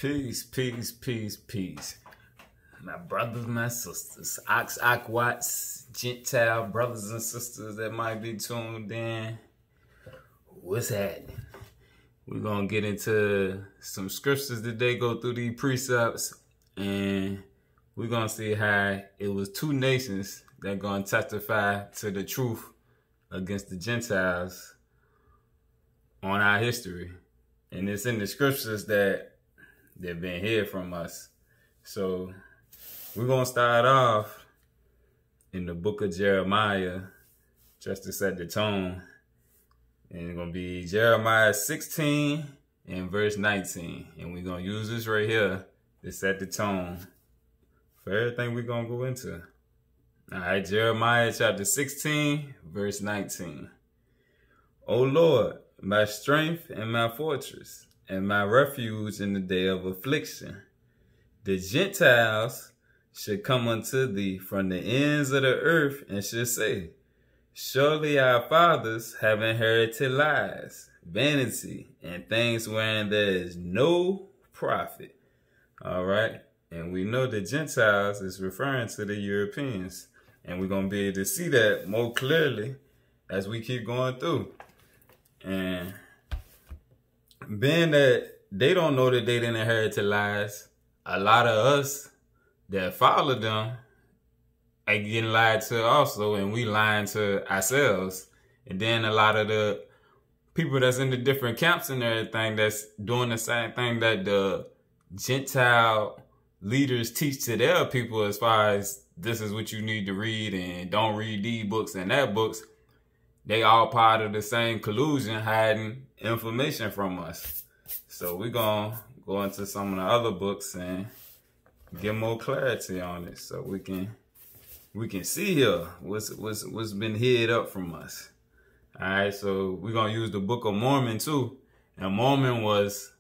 Peace, peace, peace, peace. My brothers, my sisters, Watts, Gentile brothers and sisters that might be tuned in. What's happening? We're going to get into some scriptures today, go through these precepts, and we're going to see how it was two nations that going to testify to the truth against the Gentiles on our history. And it's in the scriptures that they've been hid from us. So we're going to start off in the book of Jeremiah just to set the tone. And it's going to be Jeremiah 16 and verse 19. And we're going to use this right here to set the tone for everything we're going to go into. All right, Jeremiah chapter 16, verse 19. O Lord, my strength and my fortress, and my refuge in the day of affliction. The Gentiles should come unto thee from the ends of the earth and should say, surely our fathers have inherited lies, vanity, and things wherein there is no profit. All right. And we know the Gentiles is referring to the Europeans. And we're going to be able to see that more clearly as we keep going through. And being that they don't know that they didn't inherit lies, a lot of us that follow them are getting lied to also, and we lying to ourselves. And then a lot of the people that's in the different camps and everything that's doing the same thing that the Gentile leaders teach to their people as far as this is what you need to read and don't read these books and that books. They all part of the same collusion, hiding information from us. So we're going to go into some of the other books and get more clarity on it so we can see here what's been hid up from us. All right, so we're going to use the book of Mormon too. And Mormon was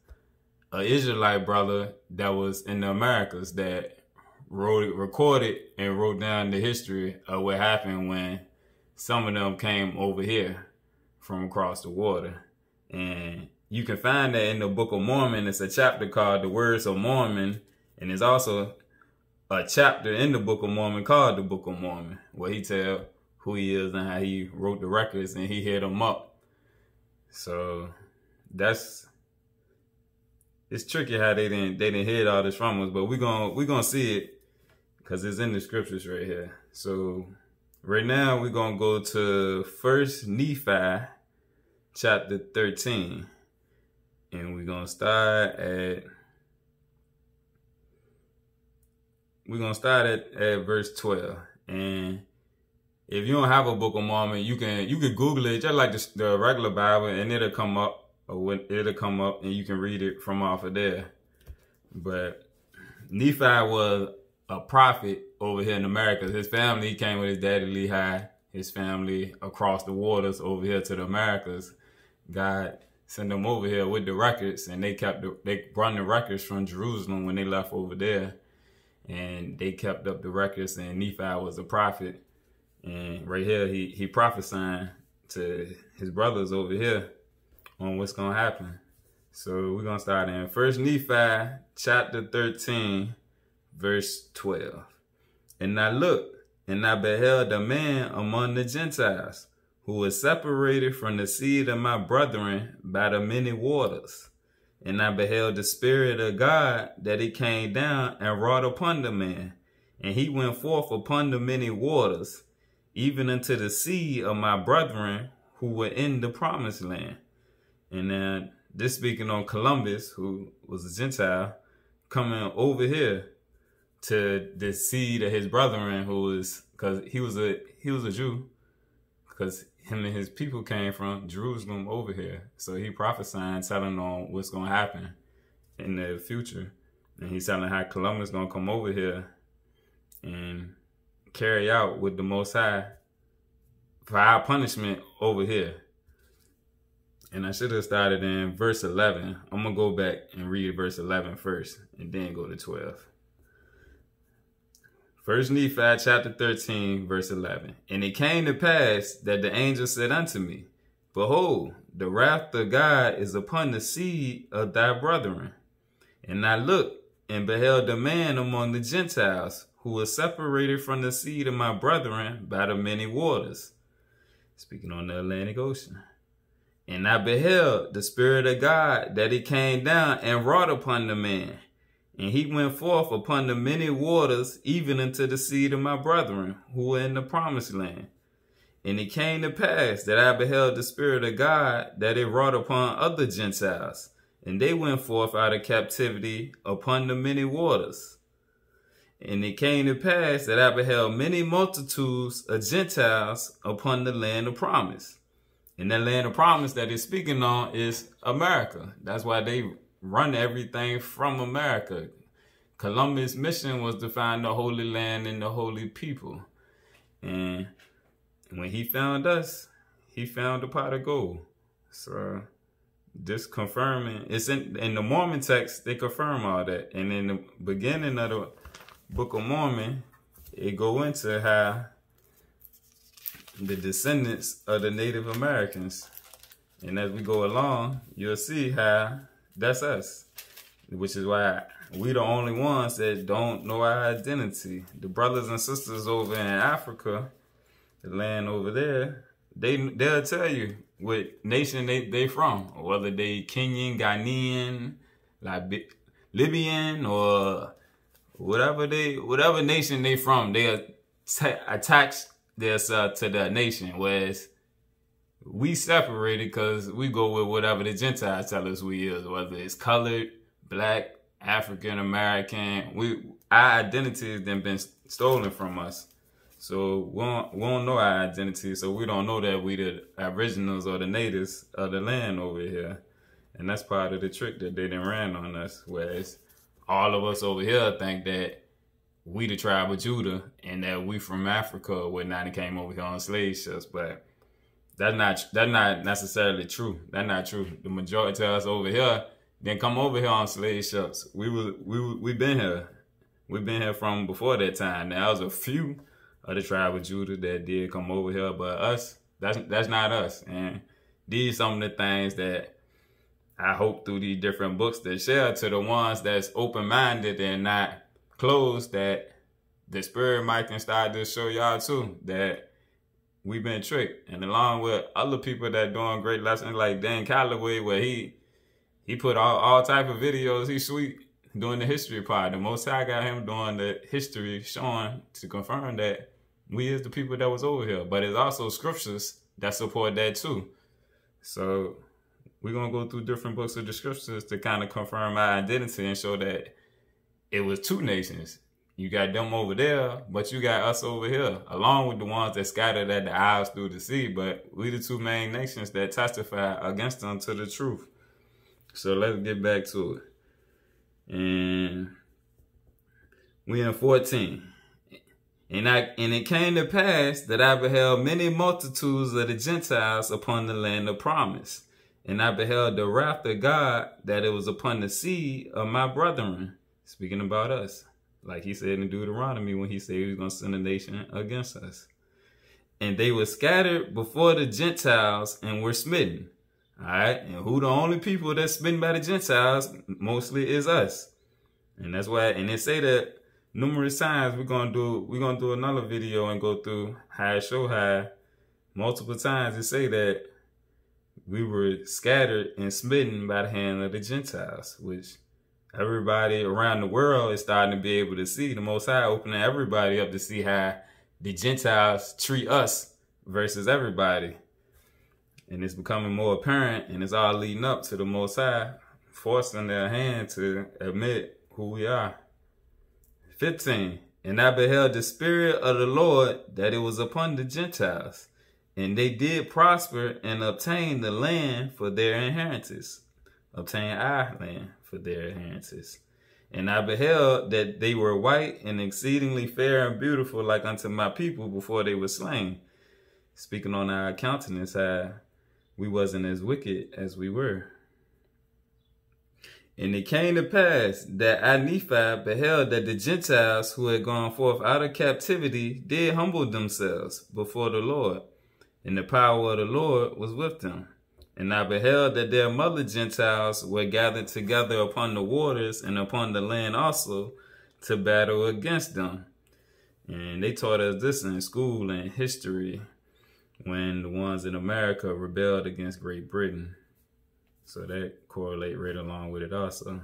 an Israelite brother that was in the Americas that recorded and wrote down the history of what happened when some of them came over here from across the water. And you can find that in the Book of Mormon. It's a chapter called The Words of Mormon. And there's also a chapter in the Book of Mormon called the Book of Mormon, where he tell who he is and how he wrote the records and he hid them up. So it's tricky how they didn't hid all this from us, but we're gonna see it because it's in the scriptures right here. So right now, we're going to go to 2Nephi chapter 13. And we're going to start at verse 12. And if you don't have a Book of Mormon, you can Google it just like the regular Bible, and it'll come up, and you can read it from off of there. But Nephi was a prophet over here in America. His family, he came with his daddy Lehi, his family across the waters over here to the Americas. God sent them over here with the records, and they brought the records from Jerusalem when they left over there. And they kept up the records, and Nephi was a prophet. And right here, he prophesying to his brothers over here on what's going to happen. So we're going to start in 2Nephi chapter 13, verse 12. And I looked, and I beheld a man among the Gentiles, who was separated from the seed of my brethren by the many waters. And I beheld the Spirit of God, that he came down and wrought upon the man. And he went forth upon the many waters, even unto the seed of my brethren, who were in the promised land. And then this speaking on Columbus, who was a Gentile, coming over here to the seed of his brethren, because he was a Jew, because him and his people came from Jerusalem over here. So he prophesying, telling on what's going to happen in the future. And he's telling how Columbus going to come over here and carry out with the Most High for our punishment over here. And I should have started in verse 11. I'm going to go back and read verse 11 first and then go to 12. 2Nephi chapter 13, verse 11. And it came to pass that the angel said unto me, behold, the wrath of God is upon the seed of thy brethren, And I looked and beheld a man among the Gentiles, who was separated from the seed of my brethren by the many waters. Speaking on the Atlantic Ocean. And I beheld the Spirit of God, that it came down and wrought upon the man. And he went forth upon the many waters, even unto the seed of my brethren, who were in the promised land. And it came to pass that I beheld the Spirit of God, that it wrought upon other Gentiles. And they went forth out of captivity upon the many waters. And it came to pass that I beheld many multitudes of Gentiles upon the land of promise. And that land of promise that it's speaking on is America. That's why they run everything from America. Columbus' mission was to find the Holy Land and the holy people. And when he found us, he found a pot of gold. So this confirming, it's in the Mormon text, they confirm all that. And in the beginning of the Book of Mormon, it go into how the descendants of the Native Americans. And as we go along, you'll see how that's us. Which is why we the only ones that don't know our identity. The brothers and sisters over in Africa, the land over there, they'll tell you what nation they from. Or whether they Kenyan, Ghanaian, like Libyan, or whatever nation they from, they attach themselves to the nation. Whereas we separated because we go with whatever the Gentiles tell us we is, whether it's colored, black, African American. Our identity has been stolen from us. So we don't know our identity, so we don't know that we the originals or the natives of the land over here. And that's part of the trick that they done ran on us. Whereas all of us over here think that we the tribe of Judah and that we from Africa or whatnot and came over here on slave ships. But that's not necessarily true. That's not true. The majority of us over here didn't come over here on slave ships. We been here. We've been here from before that time. Now, there was a few of the tribe of Judah that did come over here, but us, that's not us. And these some of the things that I hope through these different books that share to the ones that's open-minded and not closed, that the Spirit might can start to show y'all too that we've been tricked. And along with other people that doing great lessons like Dan Calloway, where he put all type of videos, he's sweet doing the history part. The Most High got him doing the history, showing to confirm that we is the people that was over here. But there's also scriptures that support that too. So we're going to go through different books of the scriptures to kind of confirm our identity and show that it was two nations. You got them over there, but you got us over here, along with the ones that scattered at the isles through the sea. But we the two main nations that testify against them to the truth. So let's get back to it. And we in 14. And it came to pass that I beheld many multitudes of the Gentiles upon the land of promise. And I beheld the wrath of God, that it was upon the seed of my brethren. Speaking about us. Like he said in Deuteronomy when he said he was going to send a nation against us. And they were scattered before the Gentiles and were smitten. All right. And who the only people that's smitten by the Gentiles mostly is us. And that's why, and they say that numerous times. We're gonna do another video and go through how it show how multiple times it say that we were scattered and smitten by the hand of the Gentiles, which everybody around the world is starting to be able to see. The Most High opening everybody up to see how the Gentiles treat us versus everybody. And it's becoming more apparent, and it's all leading up to the Most High forcing their hand to admit who we are. 15. And I beheld the Spirit of the Lord, that it was upon the Gentiles, and they did prosper and obtain the land for their inheritance. Obtain our land for their inheritance. And I beheld that they were white and exceedingly fair and beautiful, like unto my people before they were slain. Speaking on our countenance, how we wasn't as wicked as we were. And it came to pass that 2Nephi beheld that the Gentiles who had gone forth out of captivity did humble themselves before the Lord, and the power of the Lord was with them. And I beheld that their mother Gentiles were gathered together upon the waters and upon the land also to battle against them. And they taught us this in school and history when the ones in America rebelled against Great Britain. So that correlate right along with it also.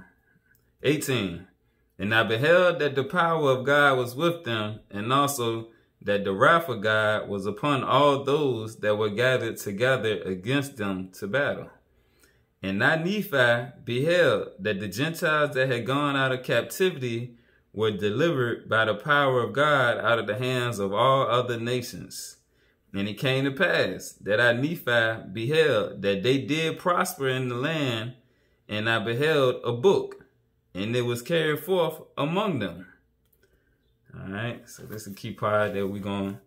18. And I beheld that the power of God was with them, and also that the wrath of God was upon all those that were gathered together against them to battle. And I, Nephi, beheld that the Gentiles that had gone out of captivity were delivered by the power of God out of the hands of all other nations. And it came to pass that I, Nephi, beheld that they did prosper in the land, and I beheld a book, and it was carried forth among them. All right, so this is a key part that we're going to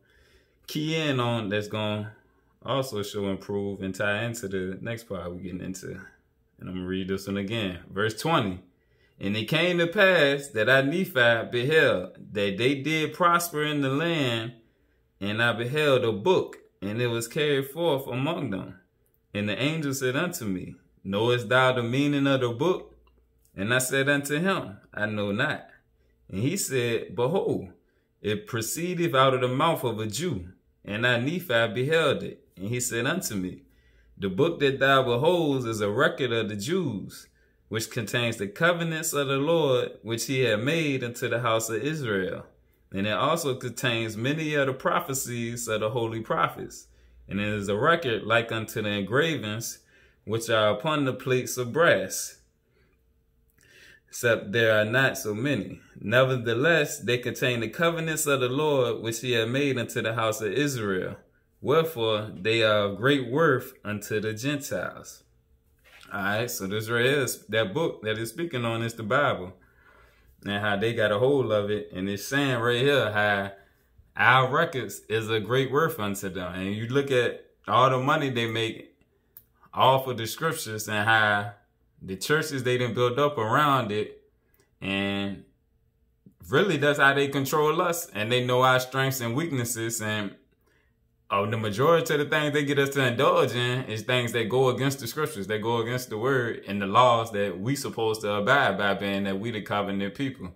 key in on that's going to also show improve and tie into the next part we're getting into. And I'm going to read this one again. Verse 20. And it came to pass that I, Nephi, beheld that they did prosper in the land, and I beheld a book, and it was carried forth among them. And the angel said unto me, Knowest thou the meaning of the book? And I said unto him, I know not. And he said, Behold, it proceedeth out of the mouth of a Jew. And I, Nephi, beheld it. And he said unto me, The book that thou beholdest is a record of the Jews, which contains the covenants of the Lord, which he had made unto the house of Israel. And it also contains many of the prophecies of the holy prophets. And it is a record like unto the engravings, which are upon the plates of brass, except there are not so many. Nevertheless, they contain the covenants of the Lord, which he had made unto the house of Israel. Wherefore, they are of great worth unto the Gentiles. All right, so this right here is that book that is speaking on is the Bible. And how they got a hold of it. And it's saying right here how our records is a great worth unto them. And you look at all the money they make off of the scriptures and how the churches they done built up around it, and really that's how they control us, and they know our strengths and weaknesses, and the majority of the things they get us to indulge in is things that go against the scriptures, that go against the word and the laws that we supposed to abide by, being that we the covenant people.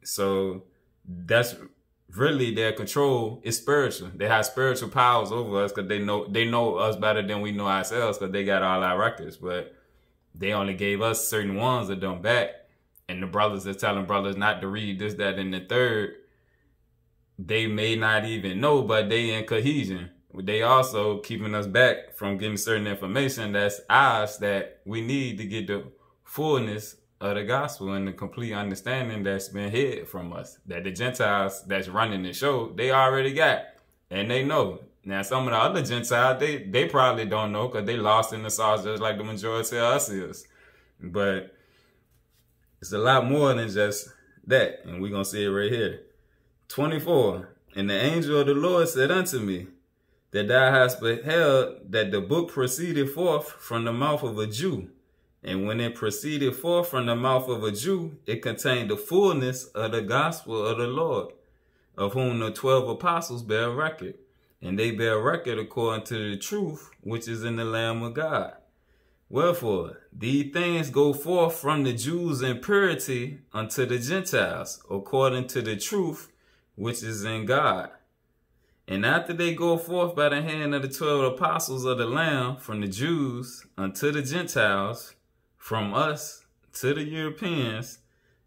So that's really their control is spiritual. They have spiritual powers over us because they know us better than we know ourselves, because they got all our records, but they only gave us certain ones of them back. And the brothers are telling brothers not to read this, that, and the third. They may not even know, but they in cohesion. They also keeping us back from getting certain information that's ours that we need to get the fullness of the gospel and the complete understanding that's been hid from us. That the Gentiles that's running the show, they already got. And they know. Now, some of the other Gentiles, they probably don't know because they lost in the sauce just like the majority of us is. But it's a lot more than just that. And we're going to see it right here. 24. And the angel of the Lord said unto me, that thou hast beheld that the book proceeded forth from the mouth of a Jew. And when it proceeded forth from the mouth of a Jew, it contained the fullness of the gospel of the Lord, of whom the 12 apostles bear record. And they bear record according to the truth which is in the Lamb of God. Wherefore, these things go forth from the Jews in purity unto the Gentiles, according to the truth which is in God. And after they go forth by the hand of the 12 apostles of the Lamb, from the Jews unto the Gentiles, from us to the Europeans,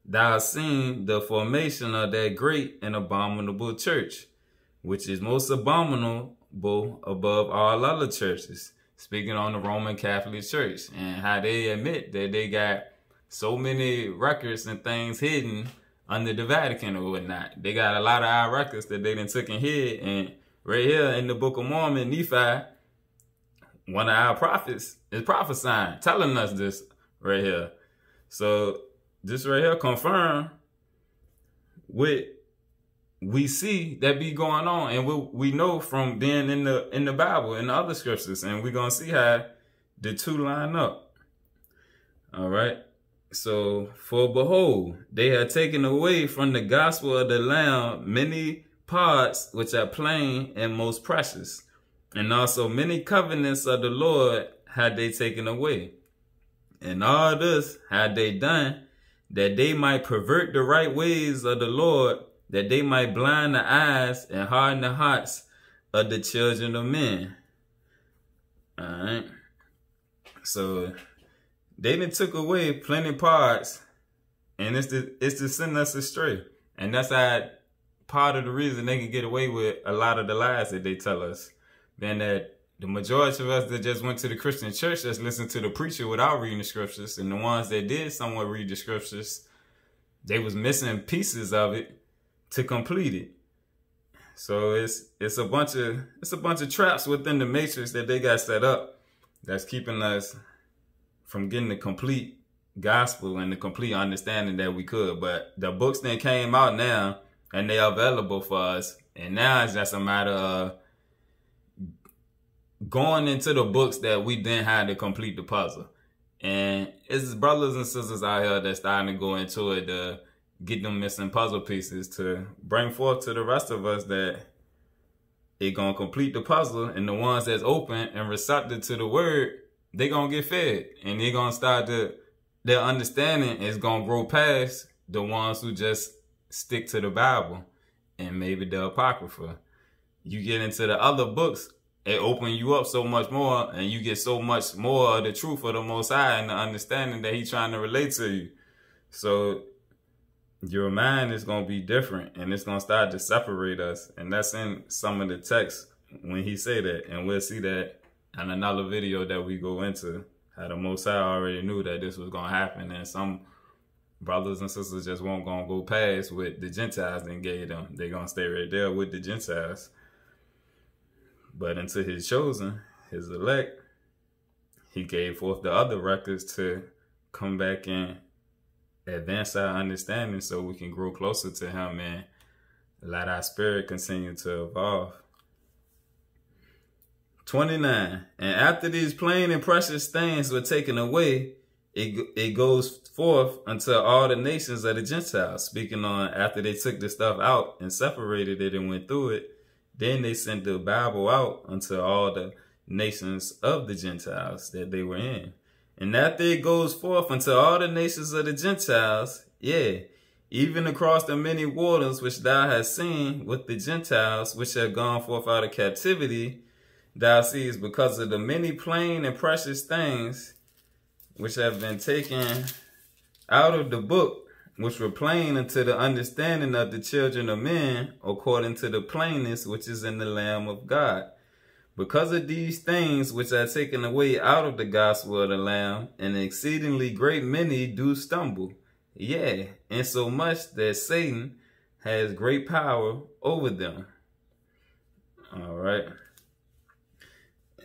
thou hast seen the formation of that great and abominable church, which is most abominable above all other churches. Speaking on the Roman Catholic Church, and how they admit that they got so many records and things hidden under the Vatican or whatnot. They got a lot of our records that they done took and hid. And right here in the Book of Mormon, Nephi, one of our prophets, is prophesying, telling us this right here. So this right here confirm what we see that be going on, and we know from being in the Bible and the other scriptures, and we're gonna see how the two line up. All right. So, for behold, they have taken away from the gospel of the Lamb many parts which are plain and most precious, and also many covenants of the Lord had they taken away. And all this had they done, that they might pervert the right ways of the Lord, that they might blind the eyes and harden the hearts of the children of men. All right. So they done took away plenty parts, and it's to send us astray. And that's part of the reason they can get away with a lot of the lies that they tell us. Then that the majority of us that just went to the Christian church just listened to the preacher without reading the scriptures, and the ones that did somewhat read the scriptures, they was missing pieces of it to complete it. So it's a bunch of traps within the matrix that they got set up that's keeping us from getting the complete gospel and the complete understanding that we could. But the books then came out now, and they are available for us. And now it's just a matter of going into the books that we then had to complete the puzzle. And it's brothers and sisters out here that's starting to go into it to get them missing puzzle pieces to bring forth to the rest of us that it gonna complete the puzzle, and the ones that's open and receptive to the word, they gonna get fed, and they gonna start to, their understanding is gonna grow past the ones who just stick to the Bible and maybe the Apocrypha. You get into the other books, it open you up so much more, and you get so much more of the truth of the Most High and the understanding that He's trying to relate to you. So your mind is going to be different, and it's going to start to separate us. And that's in some of the texts when He say that. And we'll see that in another video that we go into, how the Most High already knew that this was going to happen. And some brothers and sisters just won't going to go past what the Gentiles then gave them. They're going to stay right there with the Gentiles. But unto His chosen, His elect, He gave forth the other records to come back and advance our understanding so we can grow closer to Him and let our spirit continue to evolve. 29. And after these plain and precious things were taken away, it goes forth unto all the nations of the Gentiles. Speaking on after they took the stuff out and separated it and went through it, then they sent the Bible out unto all the nations of the Gentiles that they were in. And after it goes forth unto all the nations of the Gentiles, even across the many waters which thou hast seen with the Gentiles which have gone forth out of captivity, thou seest because of the many plain and precious things which have been taken out of the book, which were plain unto the understanding of the children of men, according to the plainness which is in the Lamb of God. Because of these things which are taken away out of the gospel of the Lamb, an exceedingly great many do stumble. Insomuch that Satan has great power over them. All right.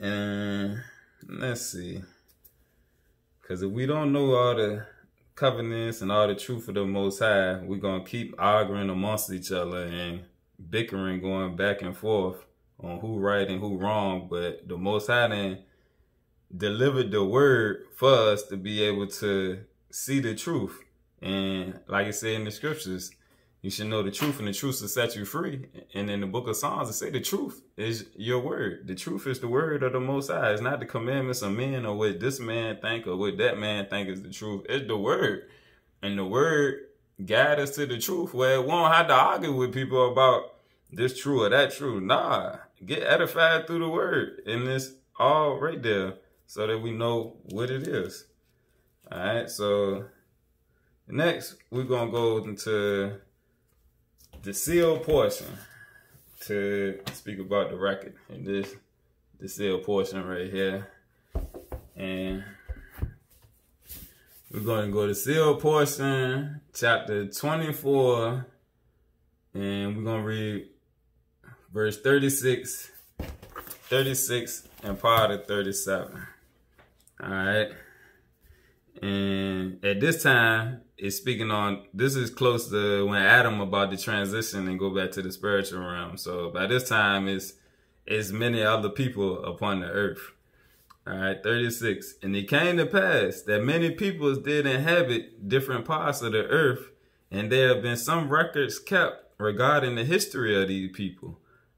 And let's see. Because if we don't know all the covenants and all the truth of the Most High, we're going to keep arguing amongst each other and bickering, going back and forth on who right and who wrong. But the Most High then delivered the word for us to be able to see the truth. And like it said in the scriptures, you should know the truth, and the truth will set you free. And in the book of Psalms, it say the truth is your word. The truth is the word of the Most High. It's not the commandments of men or what this man think or what that man think is the truth. It's the word. And the word guide us to the truth, where it won't have to argue with people about this true or that true. Nah, get edified through the word. And it's all right there so that we know what it is. All right, so next we're going to go into the sealed portion to speak about the record in the sealed portion right here. And we're going to go to sealed portion, chapter 24, and we're going to read verse 36, and part of 37. All right. And at this time, it's speaking on, this is close to when Adam about to transition and go back to the spiritual realm. So by this time, it's many other people upon the earth. All right, 36. And it came to pass that many peoples did inhabit different parts of the earth, and there have been some records kept regarding the history of these people.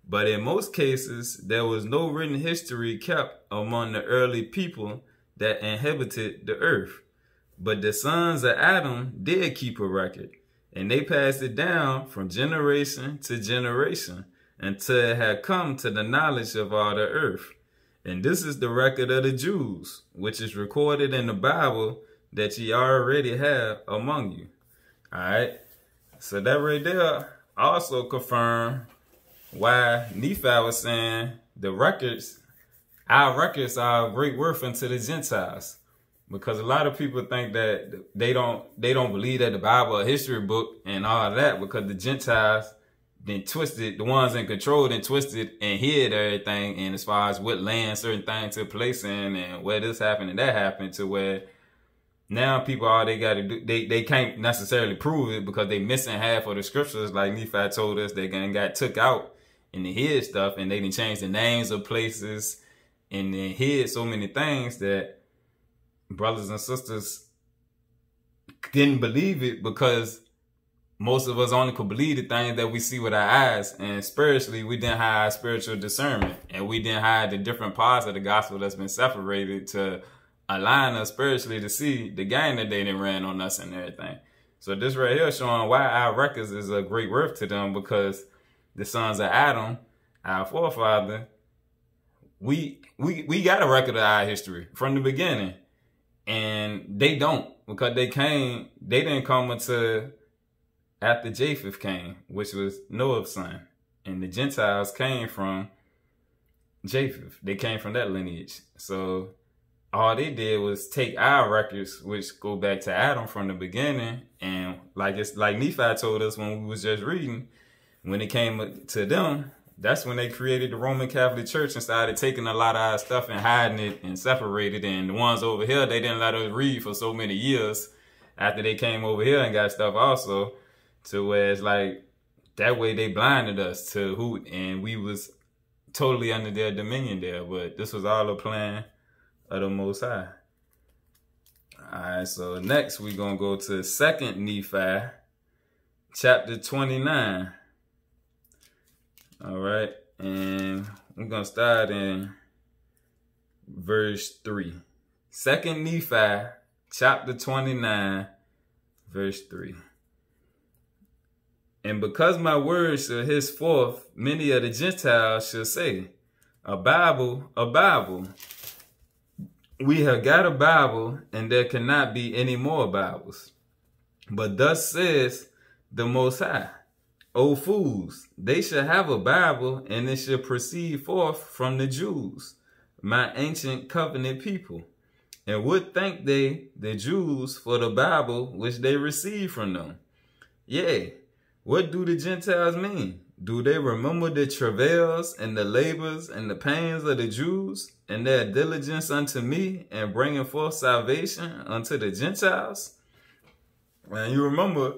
But in most cases, there was no written history kept among the early people that inhabited the earth. But the sons of Adam did keep a record, and they passed it down from generation to generation until it had come to the knowledge of all the earth. And this is the record of the Jews, which is recorded in the Bible that ye already have among you. All right. So that right there also confirmed why Nephi was saying the records, our records are of great worth unto the Gentiles. Because a lot of people think that they don't believe that the Bible a history book and all that, because the Gentiles then twisted, the ones in control then twisted and hid everything, and as far as what land certain things took place in and where this happened and that happened, to where now people, all they got to do, they can't necessarily prove it because they missing half of the scriptures, like Nephi told us. They got took out and they hid stuff, and they didn't change the names of places and they hid so many things that brothers and sisters didn't believe it, because most of us only could believe the things that we see with our eyes, and spiritually we didn't have spiritual discernment, and we didn't have the different parts of the gospel that's been separated to align us spiritually to see the game that they didn't ran on us and everything. So this right here showing why our records is a great worth to them, because the sons of Adam, our forefather, we got a record of our history from the beginning. And they don't, because they didn't come until after Japheth came, which was Noah's son. And the Gentiles came from Japheth. They came from that lineage. So all they did was take our records, which go back to Adam from the beginning. And like Nephi told us when we was just reading, when it came to them, that's when they created the Roman Catholic Church and started taking a lot of our stuff and hiding it and separated it. And the ones over here, they didn't let us read for so many years after they came over here and got stuff also, to where it's like, that way they blinded us to who, and we was totally under their dominion there. But this was all a plan of the Most High. All right, so next we're going to go to 2 Nephi, chapter 29. All right, and we're going to start in verse 3. 2 Nephi, chapter 29, verse 3. And because my words shall henceforth many of the Gentiles shall say, a Bible, a Bible. We have got a Bible, and there cannot be any more Bibles. But thus says the Most High, O fools, they shall have a Bible, and it shall proceed forth from the Jews, my ancient covenant people. And what think they, the Jews, for the Bible which they receive from them? Yea, what do the Gentiles mean? Do they remember the travails and the labors and the pains of the Jews, and their diligence unto me, and bringing forth salvation unto the Gentiles? And you remember,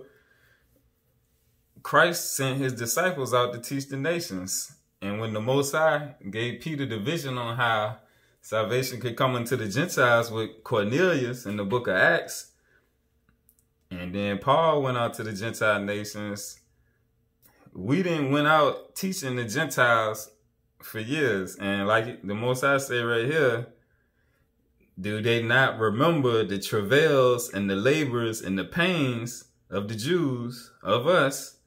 Christ sent his disciples out to teach the nations. And when the Most High gave Peter the vision on how salvation could come into the Gentiles with Cornelius in the book of Acts, and then Paul went out to the Gentile nations, we didn't went out teaching the Gentiles for years. And like the Most High say right here, do they not remember the travails and the labors and the pains of the Jews, of us,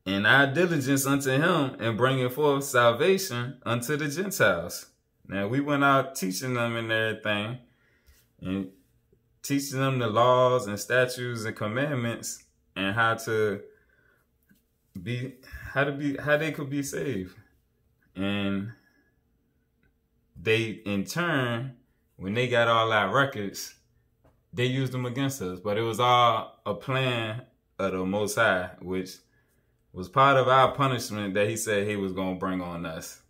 and our diligence unto him, and bringing forth salvation unto the Gentiles? Now, we went out teaching them and everything, and teaching them the laws and statutes and commandments, and how they could be saved. And they, in turn, when they got all our records, they used them against us. But it was all a plan of the Most High, which was part of our punishment that he said he was going to bring on us.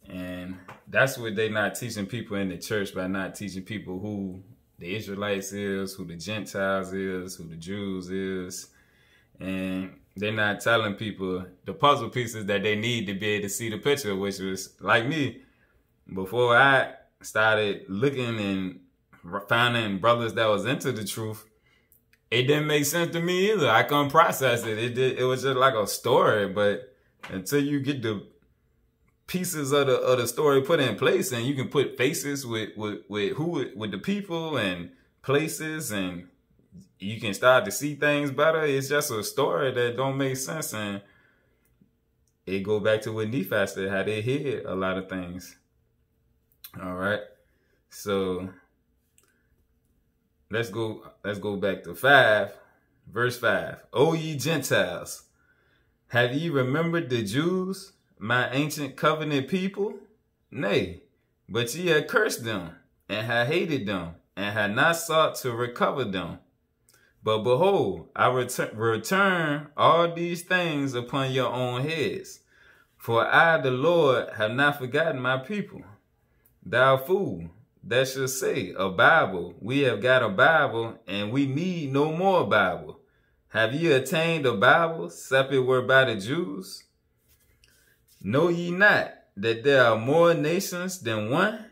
And that's what they not teaching people in the church, by not teaching people who the Israelites is, who the Gentiles is, who the Jews is. And they're not telling people the puzzle pieces that they need to be able to see the picture, which was like me. Before I started looking and finding brothers that was into the truth, it didn't make sense to me either. I couldn't process it. It was just like a story. But until you get pieces of the story put in place, and you can put faces with the people and places, and you can start to see things better. It's just a story that don't make sense, and it go back to what Nephi said, how they hid a lot of things. All right, so let's go back to 5, verse 5. O ye Gentiles, have ye remembered the Jews, my ancient covenant people? Nay, but ye had cursed them, and had hated them, and had not sought to recover them. But behold, I return all these things upon your own heads. For I, the Lord, have not forgotten my people. Thou fool, that shall say, a Bible, we have got a Bible, and we need no more Bible. Have ye attained a Bible, except it were by the Jews? Know ye not that there are more nations than one?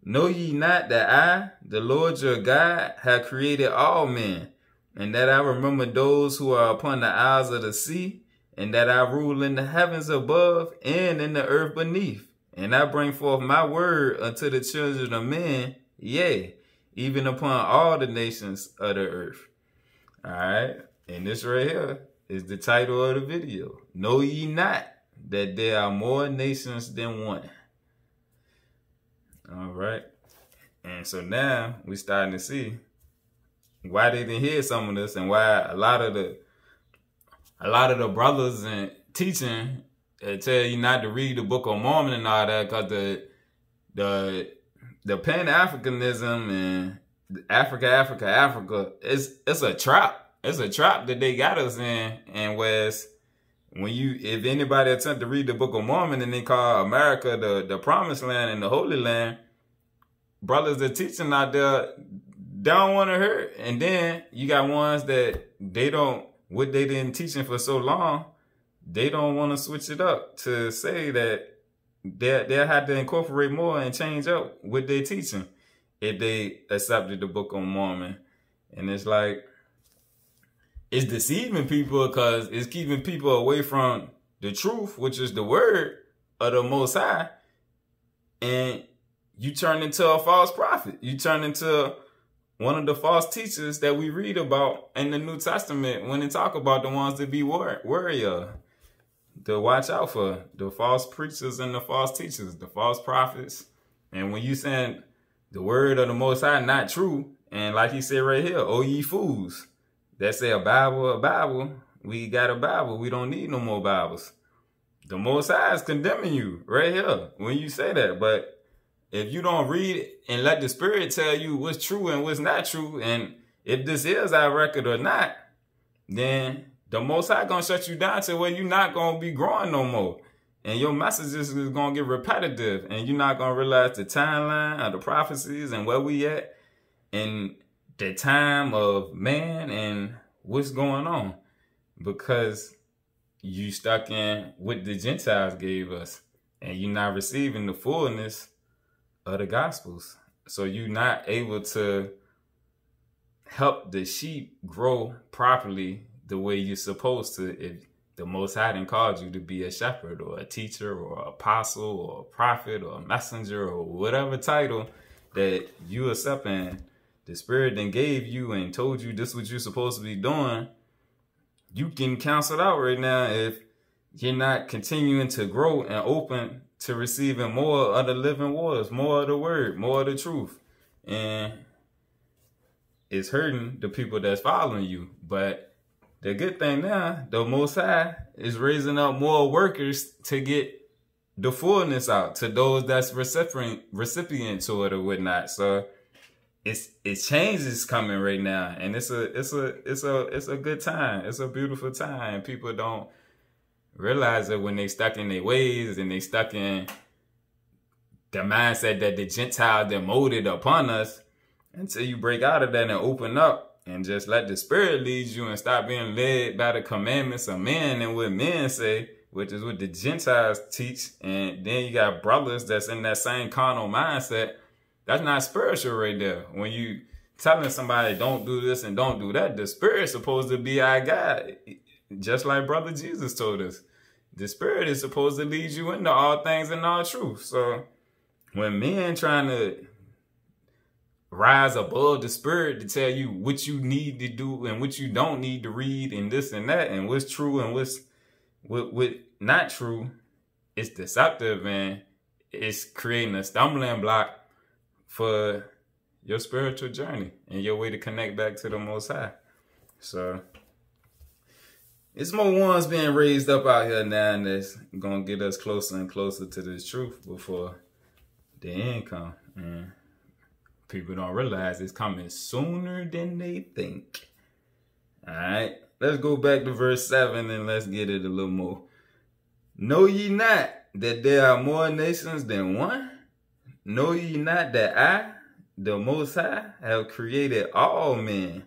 Know ye not that I, the Lord your God, have created all men, and that I remember those who are upon the isles of the sea, and that I rule in the heavens above and in the earth beneath? And I bring forth my word unto the children of men, yea, even upon all the nations of the earth. All right, and this right here is the title of the video. Know ye not that there are more nations than one? All right, and so now we're starting to see why they didn't hear some of this, and why a lot of the brothers and teaching tell you not to read the Book of Mormon and all that, because the Pan-Africanism and Africa, it's a trap. It's a trap that they got us in. And whereas if anybody attempt to read the Book of Mormon and they call America the promised land and the Holy Land, brothers that teaching out there don't want to hear. And then you got ones that what they been teaching for so long, they don't want to switch it up to say that they'll have to incorporate more and change up what they're teaching if they accepted the Book of Mormon. And it's like, it's deceiving people because it's keeping people away from the truth, which is the word of the Most High. And you turn into a false prophet. You turn into one of the false teachers that we read about in the New Testament when they talk about the ones that be wary of, to watch out for, the false preachers and the false teachers, the false prophets. And when you saying the word of the Most High not true, and like he said right here, O ye fools, that say a Bible, we got a Bible, we don't need no more Bibles. The Most High is condemning you right here when you say that. But if you don't read it and let the Spirit tell you what's true and what's not true, and if this is our record or not, then the Most High gonna shut you down to where you're not gonna be growing no more. And your messages is gonna get repetitive, and you're not gonna realize the timeline of the prophecies and where we at in the time of man and what's going on, because you stuck in what the Gentiles gave us, and you're not receiving the fullness of the Gospels. So you're not able to help the sheep grow properly the way you're supposed to, if the Most High didn't call you to be a shepherd or a teacher or an apostle or a prophet or a messenger or whatever title that you accept, and the Spirit then gave you and told you this is what you're supposed to be doing. You can cancel out right now if you're not continuing to grow and open to receiving more of the living waters, more of the word, more of the truth. And it's hurting the people that's following you. But the good thing now, the Most High is raising up more workers to get the fullness out to those that's recipient to it or whatnot. So it's changes coming right now, and it's a good time. It's a beautiful time. People don't realize it when they stuck in their ways and they stuck in the mindset that the Gentiles that molded upon us, until you break out of that and open up and just let the Spirit lead you and stop being led by the commandments of men and what men say, which is what the Gentiles teach. And then you got brothers that's in that same carnal mindset. That's not spiritual right there. When you telling somebody don't do this and don't do that, the Spirit's supposed to be our guide. Just like Brother Jesus told us. the Spirit is supposed to lead you into all things and all truth. So when men trying to rise above the Spirit to tell you what you need to do and what you don't need to read and this and that and what's true and what's not true, it's deceptive and it's creating a stumbling block for your spiritual journey and your way to connect back to the Most High. So it's more ones being raised up out here now, and that's gonna get us closer and closer to this truth before the end come. And people don't realize it's coming sooner than they think. All right, let's go back to verse 7 and let's get it a little more. Know ye not that there are more nations than one? Know ye not that I, the Most High, have created all men,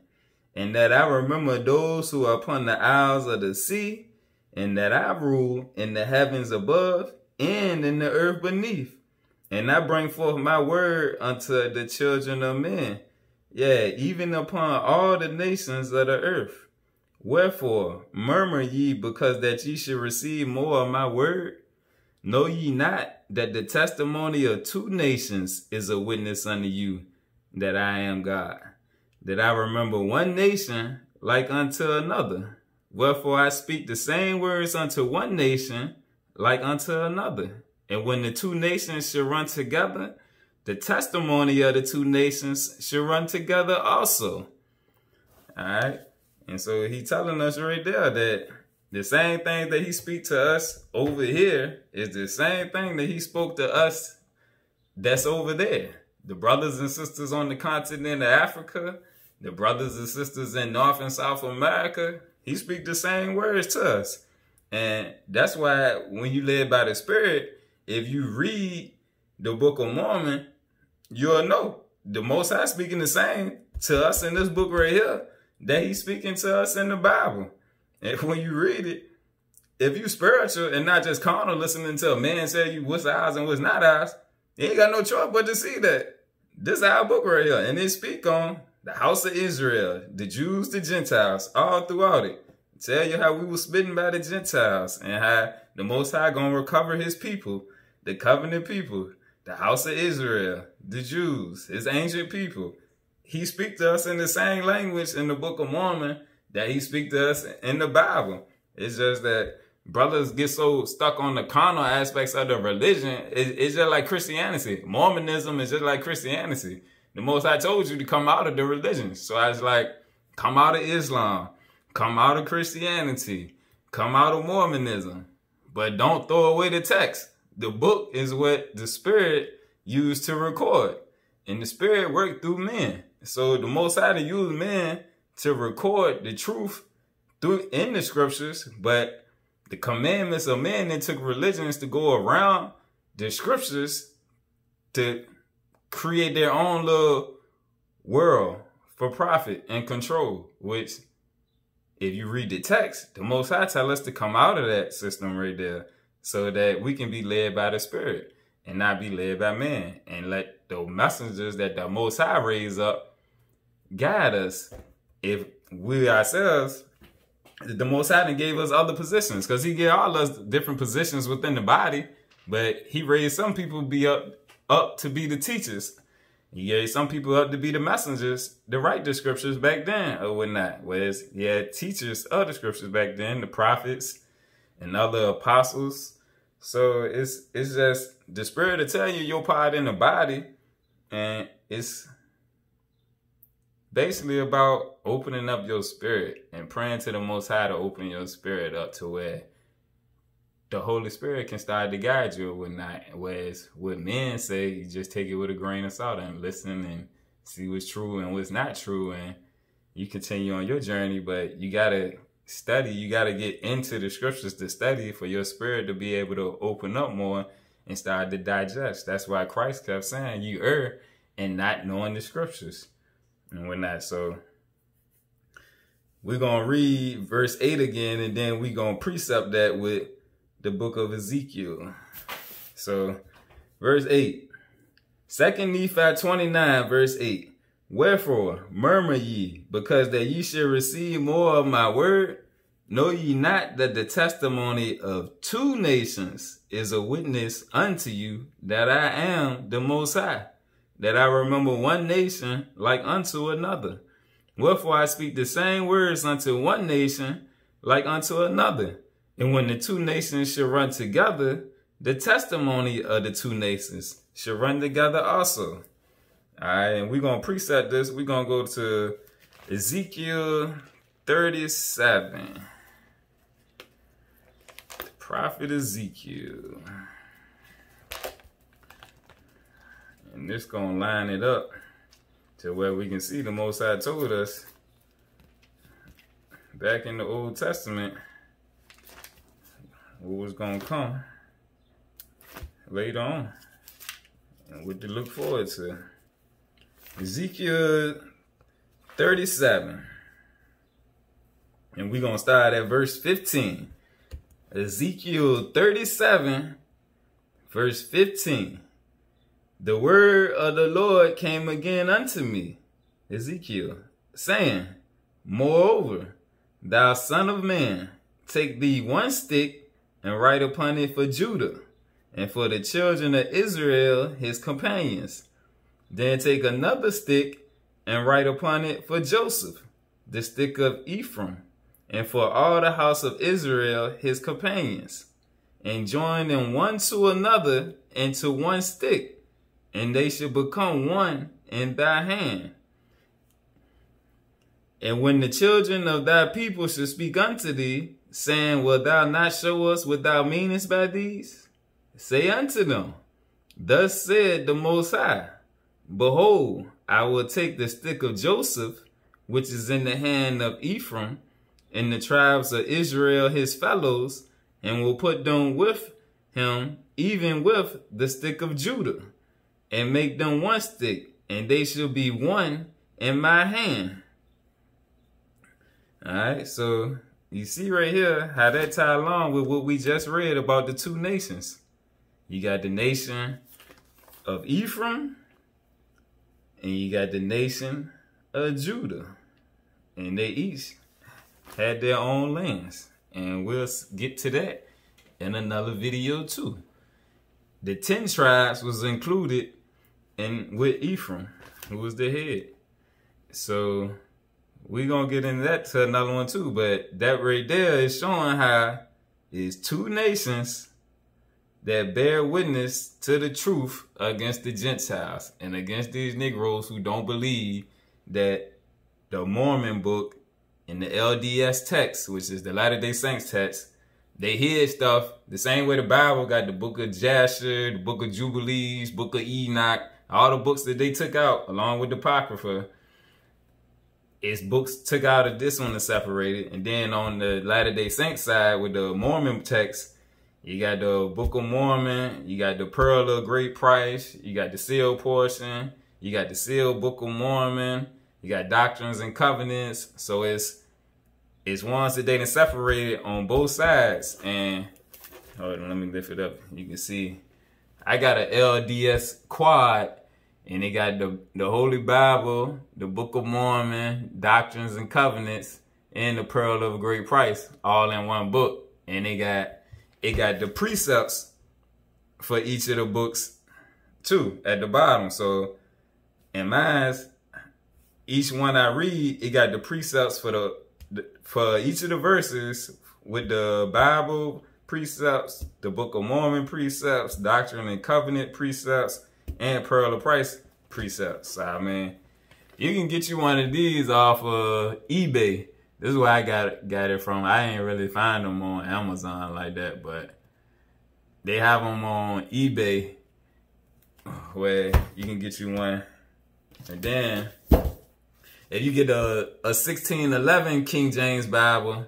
and that I remember those who are upon the isles of the sea, and that I rule in the heavens above and in the earth beneath, and I bring forth my word unto the children of men, yea, even upon all the nations of the earth. Wherefore murmur ye because that ye should receive more of my word? Know ye not that the testimony of 2 nations is a witness unto you that I am God, that I remember one nation like unto another? Wherefore I speak the same words unto one nation like unto another. And when the 2 nations shall run together, the testimony of the 2 nations shall run together also. All right. And so he telling us right there that the same thing that he speak to us over here is the same thing that he spoke to us that's over there. The brothers and sisters on the continent of Africa, the brothers and sisters in North and South America, he speak the same words to us. And that's why when you led by the Spirit, if you read the Book of Mormon, you'll know the Most High speaking the same to us in this book right here that he's speaking to us in the Bible. And when you read it, if you spiritual and not just carnal, listening to a man tell you what's ours and what's not ours, you ain't got no choice but to see that this is our book right here. And it speak on the house of Israel, the Jews, the Gentiles, all throughout it. Tell you how we were smitten by the Gentiles and how the Most High gonna recover his people, the covenant people, the house of Israel, the Jews, his ancient people. He speak to us in the same language in the Book of Mormon that he speak to us in the Bible. It's just that brothers get so stuck on the carnal aspects of the religion. It's just like Christianity. Mormonism is just like Christianity. The Most High told you to come out of the religion. So I was like, come out of Islam, come out of Christianity, come out of Mormonism, but don't throw away the text. The book is what the Spirit used to record, and the Spirit worked through men. So the Most High to use men to record the truth in the scriptures, but the commandments of men that took religions to go around the scriptures to create their own little world for profit and control, which if you read the text, the Most High tell us to come out of that system right there so that we can be led by the Spirit and not be led by man, and let the messengers that the Most High raise up guide us. If we ourselves, the Most High gave us other positions, because he gave all us different positions within the body, but he raised some people be up to be the teachers. He gave some people up to be the messengers to write the scriptures back then or whatnot. Whereas he had teachers of the scriptures back then, the prophets and other apostles. So it's just the Spirit to tell you your part in the body, and it's basically about opening up your spirit and praying to the Most High to open your spirit up to where the Holy Spirit can start to guide you or whatnot. Whereas what men say, you just take it with a grain of salt and listen and see what's true and what's not true, and you continue on your journey. But you got to study, you got to get into the scriptures to study for your spirit to be able to open up more and start to digest. That's why Christ kept saying you err in not knowing the scriptures and whatnot. So we're going to read verse 8 again, and then we're going to precept that with the book of Ezekiel. So verse 8, 2Nephi 29 verse 8. Wherefore murmur ye, because that ye should receive more of my word? Know ye not that the testimony of 2 nations is a witness unto you that I am the Most High, that I remember one nation like unto another. Wherefore I speak the same words unto one nation like unto another. And when the 2 nations shall run together, the testimony of the 2 nations shall run together also. All right, and we're going to precept this. We're going to go to Ezekiel 37. Prophet Ezekiel. And this going to line it up to where we can see the Most High told us back in the Old Testament what was going to come later on and what to look forward to. Ezekiel 37. And we're going to start at verse 15. Ezekiel 37, verse 15. The word of the Lord came again unto me, Ezekiel, saying, Moreover, thou son of man, take thee one stick and write upon it for Judah, and for the children of Israel his companions. Then take another stick and write upon it for Joseph, the stick of Ephraim, and for all the house of Israel his companions, and join them one to another into one stick, and they shall become one in thy hand. And when the children of thy people shall speak unto thee, saying, Wilt thou not show us what thou meanest by these? Say unto them, Thus said the Most High, Behold, I will take the stick of Joseph, which is in the hand of Ephraim, and the tribes of Israel his fellows, and will put them with him, even with the stick of Judah, and make them one stick, and they shall be one in my hand. All right, so you see right here how that tie along with what we just read about the 2 nations. You got the nation of Ephraim, and you got the nation of Judah, and they each had their own lands, and we'll get to that in another video too. The 10 tribes was included in with Ephraim, who was the head. So we're gonna get into that to another one too, but that right there is showing how it's 2 nations that bear witness to the truth against the Gentiles and against these Negroes who don't believe that the Mormon book and the LDS text, which is the Latter-day Saints text, they hid stuff the same way the Bible got the book of Jasher, the book of Jubilees, book of Enoch, all the books that they took out along with the Apocrypha. It's books took out of this one and separated. And then on the Latter-day Saints side with the Mormon text, you got the Book of Mormon, you got the Pearl of Great Price, you got the seal portion, you got the sealed Book of Mormon, you got Doctrines and Covenants. So it's ones that they done separated on both sides. And hold on, let me lift it up. You can see I got an LDS quad, and they got the Holy Bible, the Book of Mormon, Doctrines and Covenants, and the Pearl of Great Price, all in one book. And it got the precepts for each of the books too at the bottom. So in mine, each one I read, it got the precepts for each of the verses with the Bible precepts, the Book of Mormon precepts, Doctrine and Covenant precepts, and Pearl of Price precepts. So, I mean, you can get you one of these off of eBay. This is where I got it from. I ain't really find them on Amazon like that, but they have them on eBay where you can get you one. And then if you get a 1611 King James Bible,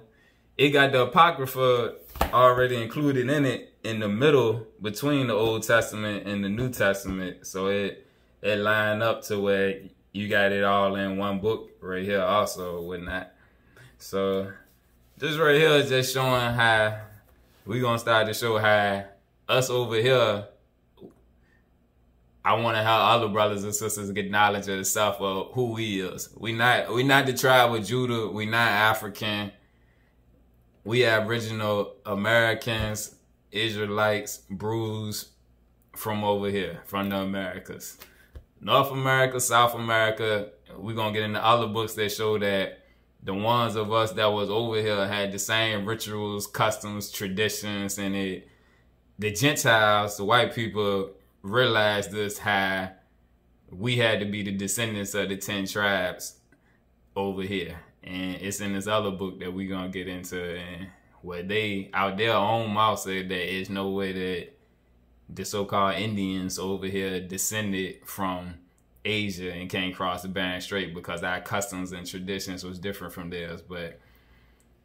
it got the Apocrypha already included in it in the middle between the Old Testament and the New Testament. So it lined up to where you got it all in one book right here also, whatnot. So this right here is just showing how we're going to start to show how us over here, I want to help other brothers and sisters get knowledge of the stuff of who we is. We not the tribe of Judah. We not African. we Aboriginal Americans, Israelites, bruised from over here, from the Americas. North America, South America, we're going to get into other books that show that the ones of us that was over here had the same rituals, customs, traditions, and the Gentiles, the white people, realized this how we had to be the descendants of the 10 tribes over here. And it's in this other book that we're going to get into, and where they, out their own mouth, said that there's no way that the so-called Indians over here descended from Asia and came across the Bering Strait, because our customs and traditions was different from theirs. But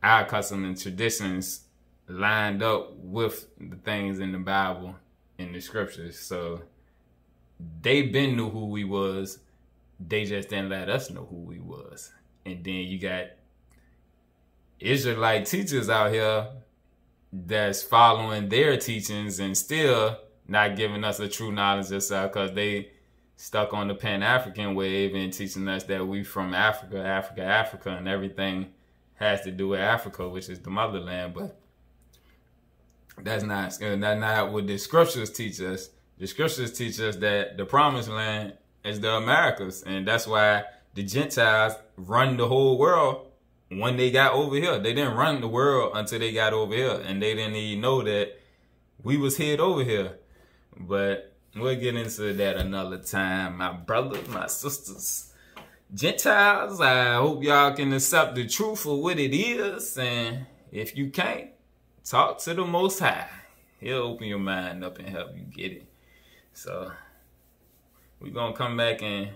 our customs and traditions lined up with the things in the Bible, in the scriptures. So they been knew who we was. They just didn't let us know who we was. And then you got Israelite teachers out here that's following their teachings and still not giving us a true knowledge of self, because they stuck on the Pan-African wave and teaching us that we from Africa, and everything has to do with Africa, which is the motherland. But that's not what the scriptures teach us. The scriptures teach us that the promised land is the Americas, and that's why the Gentiles run the whole world when they got over here. They didn't run the world until they got over here, and they didn't even know that we was head over here. But we'll get into that another time, my brothers, my sisters. Gentiles, I hope y'all can accept the truth for what it is, and if you can't, talk to the Most High. He'll open your mind up and help you get it. So we're going to come back and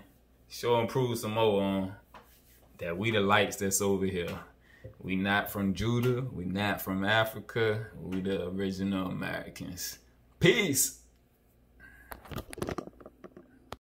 show and prove some more on that we the lights that's over here. We not from Judah. We not from Africa. We the original Americans. Peace.